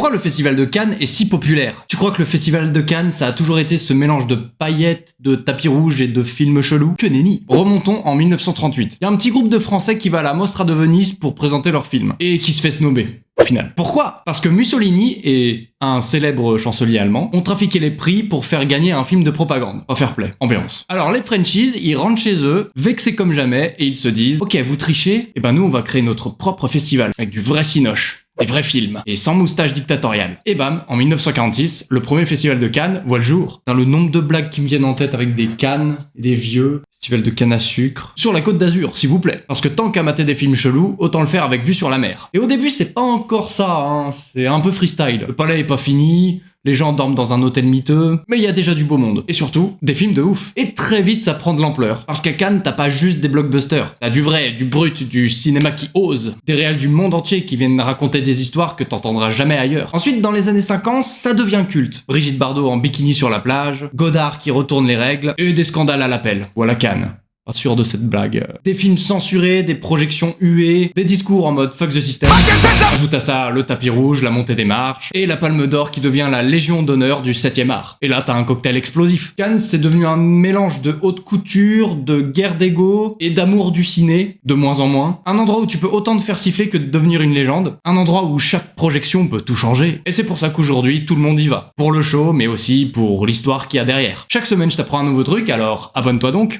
Pourquoi le festival de Cannes est si populaire? Tu crois que le festival de Cannes, ça a toujours été ce mélange de paillettes, de tapis rouges et de films chelous? Que nenni! Remontons en 1938. Il y a un petit groupe de Français qui va à la Mostra de Venise pour présenter leur film, et qui se fait snobber. Au final. Pourquoi? Parce que Mussolini et un célèbre chancelier allemand ont trafiqué les prix pour faire gagner un film de propagande. Pas fair play, ambiance. Alors les Frenchies, ils rentrent chez eux, vexés comme jamais, et ils se disent « Ok, vous trichez? Eh ben nous on va créer notre propre festival, avec du vrai cinoche. » Des vrais films, et sans moustache dictatoriale. Et bam, en 1946, le premier festival de Cannes voit le jour. Dans le nombre de blagues qui me viennent en tête avec des cannes, des vieux, festival de canne à sucre. Sur la Côte d'Azur, s'il vous plaît. Parce que tant qu'à mater des films chelous, autant le faire avec vue sur la mer. Et au début, c'est pas encore ça, hein. C'est un peu freestyle. Le palais est pas fini, les gens dorment dans un hôtel miteux, mais il y a déjà du beau monde. Et surtout, des films de ouf. Et très vite, ça prend de l'ampleur. Parce qu'à Cannes, t'as pas juste des blockbusters. T'as du vrai, du brut, du cinéma qui ose. Des réals du monde entier qui viennent raconter des histoires que t'entendras jamais ailleurs. Ensuite, dans les années 50, ça devient culte. Brigitte Bardot en bikini sur la plage, Godard qui retourne les règles, et des scandales à l'appel. Voilà Cannes. Pas sûr de cette blague. Des films censurés, des projections huées, des discours en mode fuck the system. Ajoute à ça le tapis rouge, la montée des marches, et la palme d'or qui devient la légion d'honneur du 7e art. Et là, t'as un cocktail explosif. Cannes, c'est devenu un mélange de haute couture, de guerre d'ego, et d'amour du ciné, de moins en moins. Un endroit où tu peux autant te faire siffler que de devenir une légende. Un endroit où chaque projection peut tout changer. Et c'est pour ça qu'aujourd'hui, tout le monde y va. Pour le show, mais aussi pour l'histoire qu'il y a derrière. Chaque semaine, je t'apprends un nouveau truc, alors abonne-toi donc.